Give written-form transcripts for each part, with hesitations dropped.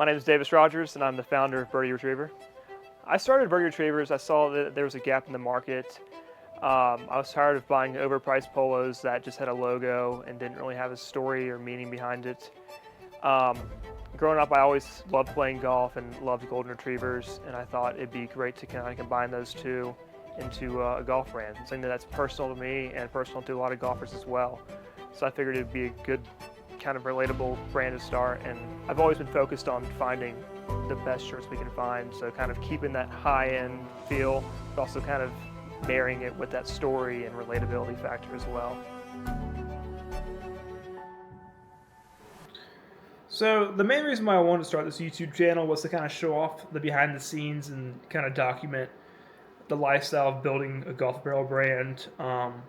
My name is Davis Rogers, and I'm the founder of Birdie Retriever. I started Birdie Retrievers. I saw that there was a gap in the market. I was tired of buying overpriced polos that just had a logo and didn't really have a story or meaning behind it. Growing up, I always loved playing golf and loved golden retrievers, and I thought it'd be great to kind of combine those two into a golf brand, something that's personal to me and personal to a lot of golfers as well. So I figured it'd be a good kind of relatable brand to start, and I've always been focused on finding the best shirts we can find, so kind of keeping that high-end feel, but also kind of marrying it with that story and relatability factor as well. So the main reason why I wanted to start this YouTube channel was to kind of show off the behind the scenes and kind of document the lifestyle of building a golf apparel brand, and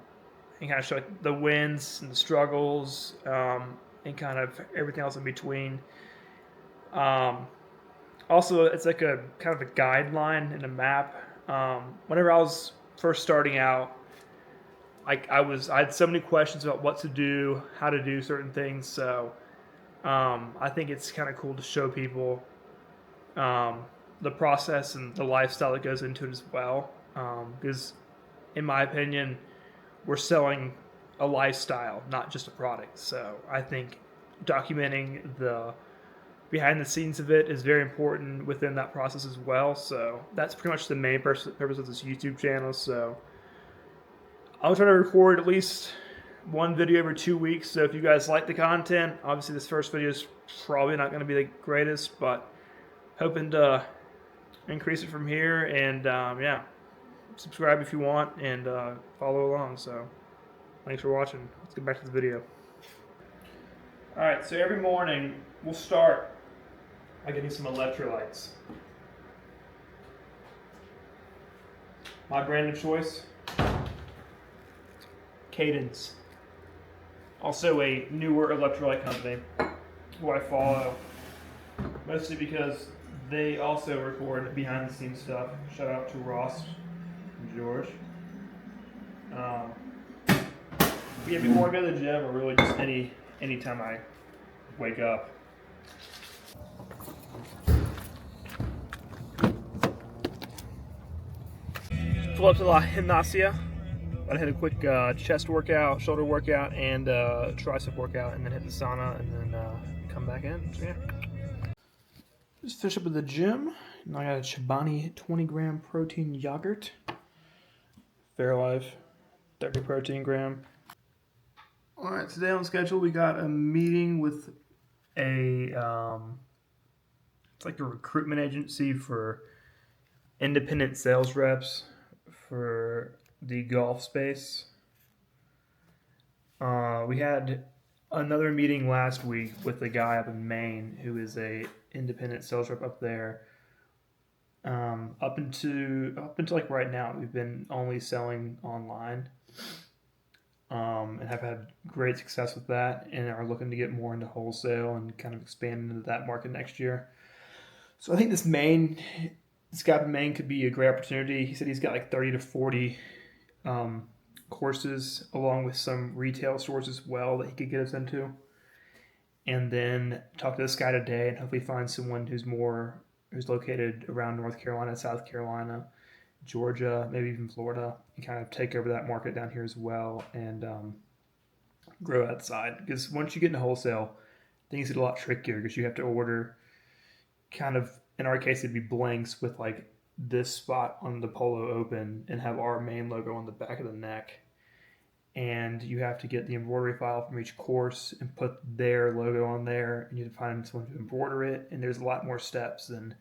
kind of show the wins and the struggles, and kind of everything else in between. Also, it's like a kind of a guideline and a map. Whenever I was first starting out, I had so many questions about what to do, how to do certain things. So I think it's kind of cool to show people the process and the lifestyle that goes into it as well. Because, in my opinion, we're selling a lifestyle, not just a product. So I think documenting the behind the scenes of it is very important within that process as well. So that's pretty much the main purpose of this YouTube channel. So I'll try to record at least one video every 2 weeks. So if you guys like the content, obviously this first video is probably not going to be the greatest, but hoping to increase it from here. And yeah, subscribe if you want, and follow along. So thanks for watching. Let's get back to the video. All right, so every morning we'll start by getting some electrolytes. My brand of choice, Cadence. Also a newer electrolyte company who I follow, mostly because they also record behind the scenes stuff. Shout out to Ross and George. Yeah, before I go to the gym, or really just any time I wake up. Pull up to La Gimnasia. I had a quick chest workout, shoulder workout, and tricep workout, and then hit the sauna, and then come back in. So yeah. Just finish up at the gym. Now I got a Chobani 20-gram protein yogurt. Fairlife 30 protein gram. All right, today on schedule we got a meeting with it's like a recruitment agency for independent sales reps for the golf space. We had another meeting last week with a guy up in Maine who is a independent sales rep up there. Up until like right now, we've been only selling online, and have had great success with that, and are looking to get more into wholesale and kind of expand into that market next year. So I think this guy in Maine could be a great opportunity. He said he's got like 30 to 40 courses, along with some retail stores as well that he could get us into. And then talk to this guy today and hopefully find someone who's located around North Carolina, South Carolina, Georgia, maybe even Florida, and kind of take over that market down here as well, and grow outside. Because once you get into wholesale, things get a lot trickier because you have to order kind of, in our case, it'd be blanks with like this spot on the polo open and have our main logo on the back of the neck. And you have to get the embroidery file from each course and put their logo on there, and you have to find someone to embroider it. And there's a lot more steps than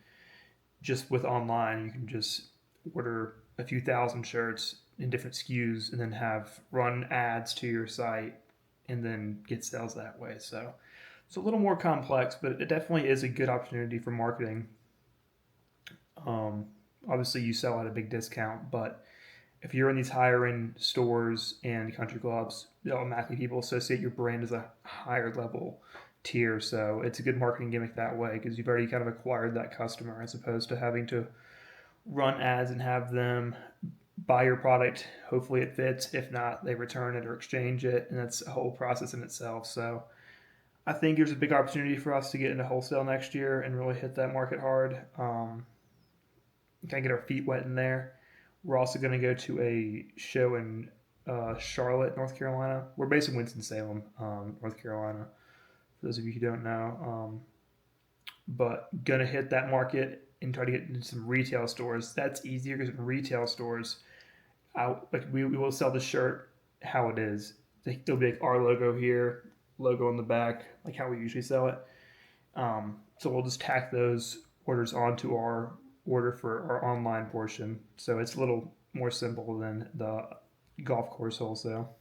just with online. You can just order a few thousand shirts in different SKUs and then run ads to your site and then get sales that way. So it's a little more complex, but it definitely is a good opportunity for marketing. Obviously you sell at a big discount, but if you're in these higher end stores and country clubs, automatically people associate your brand as a higher level tier. So it's a good marketing gimmick that way, because you've already kind of acquired that customer, as opposed to having to run ads and have them buy your product. Hopefully it fits. If not, they return it or exchange it, and that's a whole process in itself. So I think there's a big opportunity for us to get into wholesale next year and really hit that market hard. Kind of get our feet wet in there. We're also going to go to a show in Charlotte, North Carolina. We're based in Winston-Salem, North Carolina, for those of you who don't know. But going to hit that market and try to get into some retail stores. That's easier because in retail stores, we will sell the shirt how it is. There'll be like our logo here, logo on the back, like how we usually sell it. So we'll just tack those orders onto our order for our online portion. So it's a little more simple than the golf course wholesale.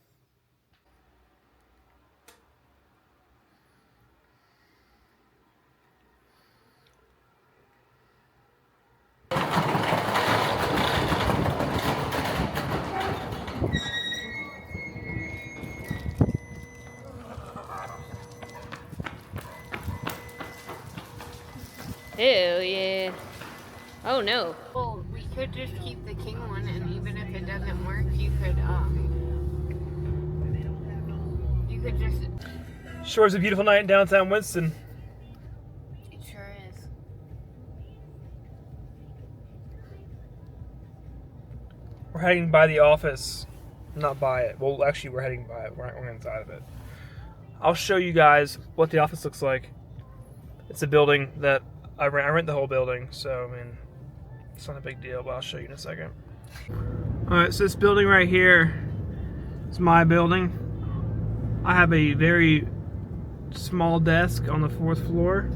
Ew, yeah. Oh no. Well, we could just keep the king one, and even if it doesn't work, you could just. Sure is a beautiful night in downtown Winston. It sure is. We're heading by the office, not by it. Well, actually, we're heading by it. We're inside of it. I'll show you guys what the office looks like. It's a building that I rent the whole building, so I mean, it's not a big deal, but I'll show you in a second. All right, so this building right here is my building. I have a very small desk on the 4th floor.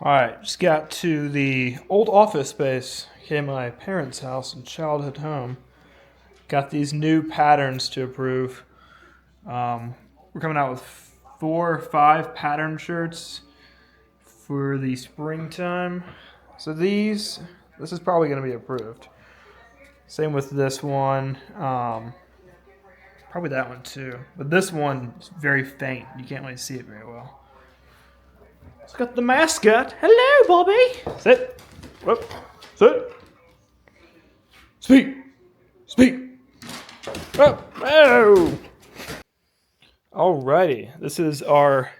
All right, just got to the old office space. Came to my parents' house and childhood home. Got these new patterns to approve. We're coming out with 4 or 5 pattern shirts for the springtime. So this is probably going to be approved. Same with this one. Probably that one too. But this one is very faint. You can't really see it very well. It's got the mascot. Hello, Bobby. Sit. Whoop. Sit. Speak. Speak. Oh. Oh. Alrighty. This is our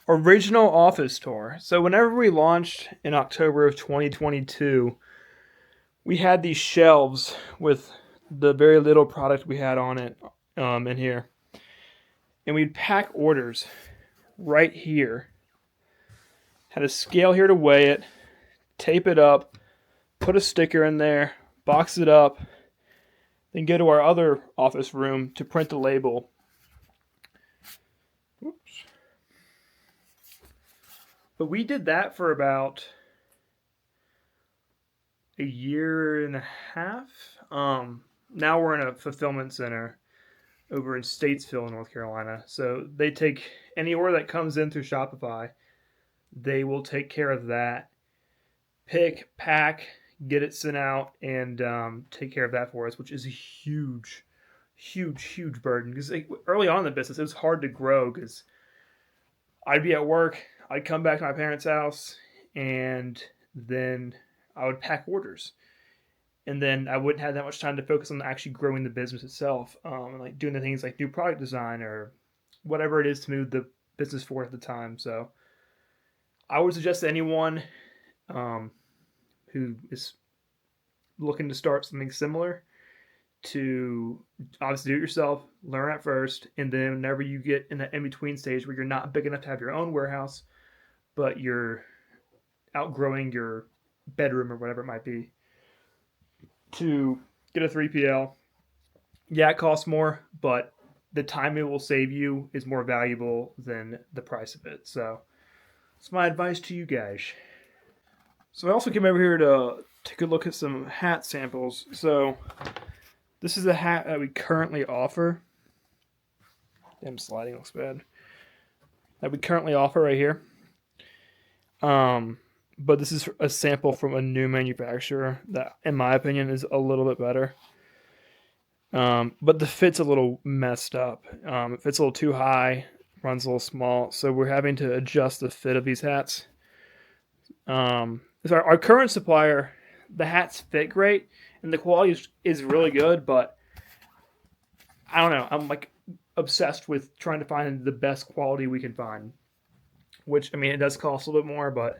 original office tour. So whenever we launched in October of 2022, we had these shelves with the very little product we had on it in here. And we'd pack orders right here. Had a scale here to weigh it, tape it up, put a sticker in there, box it up, then go to our other office room to print the label. Oops. But we did that for about a year and a half. Now we're in a fulfillment center over in Statesville, North Carolina. So they take any order that comes in through Shopify, they will take care of that. Pick, pack, get it sent out, and take care of that for us, which is a huge burden. Because early on in the business, it was hard to grow because I'd be at work, I'd come back to my parents' house, and then I would pack orders. And then I wouldn't have that much time to focus on actually growing the business itself, and like doing the things like new product design or whatever it is to move the business forward at the time. So I would suggest to anyone who is looking to start something similar to obviously do it yourself, learn at first, and then whenever you get in that in-between stage where you're not big enough to have your own warehouse, but you're outgrowing your bedroom or whatever it might be, to get a 3PL. Yeah, it costs more, but the time it will save you is more valuable than the price of it. So that's my advice to you guys. So I also came over here to take a look at some hat samples. So this is a hat that we currently offer. Damn, sliding looks bad. That we currently offer right here. But this is a sample from a new manufacturer that, in my opinion, is a little bit better. But the fit's a little messed up. It fits a little too high, runs a little small, so we're having to adjust the fit of these hats. So our current supplier, the hats fit great, and the quality is really good, but I don't know. obsessed with trying to find the best quality we can find. Which, I mean, it does cost a little bit more, but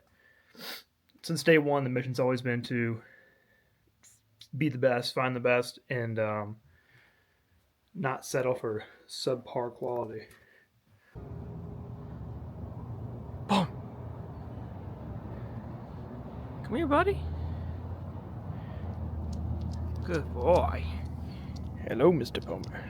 since day one, the mission's always been to be the best, find the best, and not settle for subpar quality. Boom! Come here, buddy. Good boy. Hello, Mr. Palmer.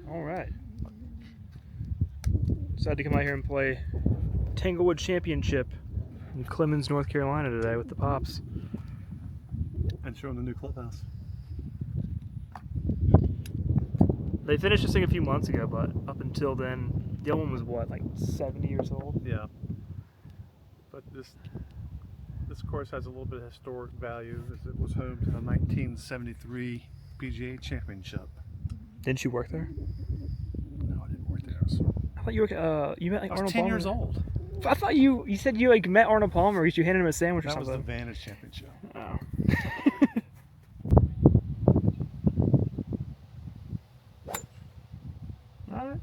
All right. Decided to come out here and play Tanglewood Championship in Clemens, North Carolina today with the Pops. And show them the new clubhouse. They finished this thing a few months ago, but up until then, the other one was what, like 70 years old? Yeah. But this course has a little bit of historic value as it was home to the 1973 PGA Championship. Didn't you work there? No, I didn't work there. I thought you were, you met like I was Arnold 10 Palmer. years old. I thought you said you like met Arnold Palmer. You handed him a sandwich or That was something. the Vantage Championship. Oh. All right.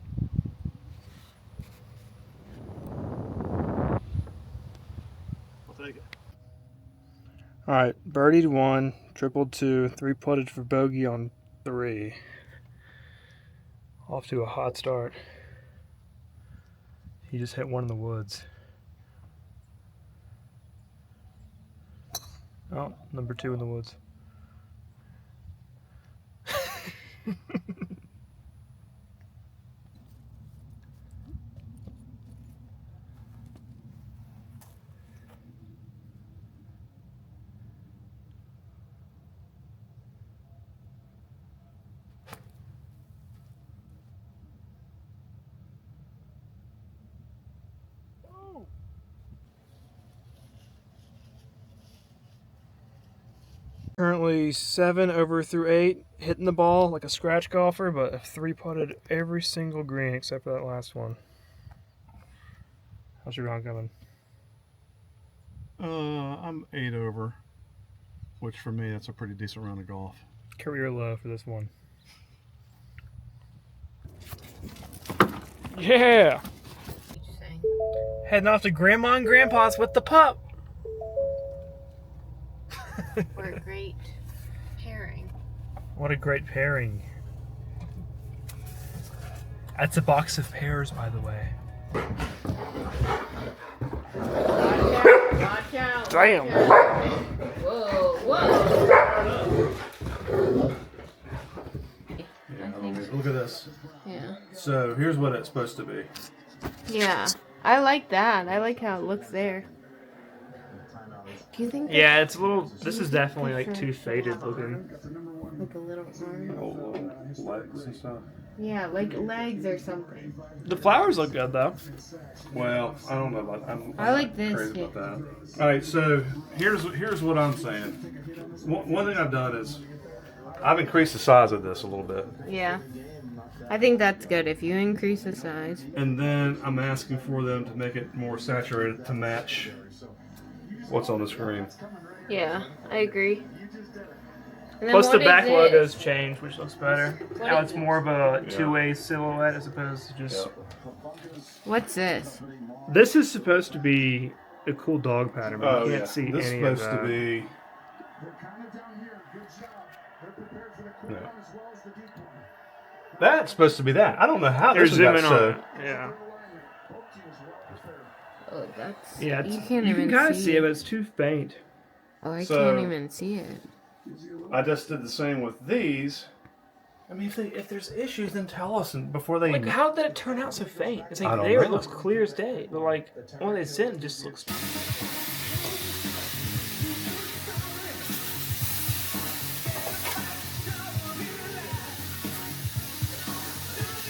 I'll take it. All right, birdied 1, tripled 2, 3-putted for bogey on 3. Off to a hot start. He just hit one in the woods. Oh, number 2 in the woods. Currently 7 over through 8, hitting the ball like a scratch golfer, but I've 3-putted every single green except for that last one. How's your round coming? I'm 8 over, which for me that's a pretty decent round of golf. Career low for this one. Yeah! Heading off to Grandma and Grandpa's with the pup. We're a great pairing. What a great pairing. That's a box of pears, by the way. Watch out. Damn! Whoa, whoa. Look at this. Yeah. So here's what it's supposed to be. Yeah. I like that. I like how it looks there. Do you think Yeah, it's a little. This is definitely like too faded looking. like a little arm? Legs and stuff. Yeah, like legs or something. The flowers look good though. Well, I don't know about. I'm I like not this, crazy yeah. about that. All right, so here's what I'm saying. One thing I've done is I've increased the size of this a little bit, Yeah. I think that's good if you increase the size. and then I'm asking for them to make it more saturated to match what's on the screen. Yeah, I agree. And then Plus the what back is it? logos changed, which looks better. What Now is it's more of a two-way silhouette as opposed to just. What's this? This is supposed to be a cool dog pattern, but you can't see This is any of supposed that. to be. Yeah. That's supposed to be that. I don't know how They're this got zooming so. on it. Yeah. Oh, that's. Yeah, You it's, can't you even can kind of see see it, but it's too faint. Oh, I So- can't even see it. I just did the same with these. I mean, if there's issues, then tell us before they. Like, how did it turn out so faint? It's I like don't there it know. looks clear as day, but like when they sent, it just looks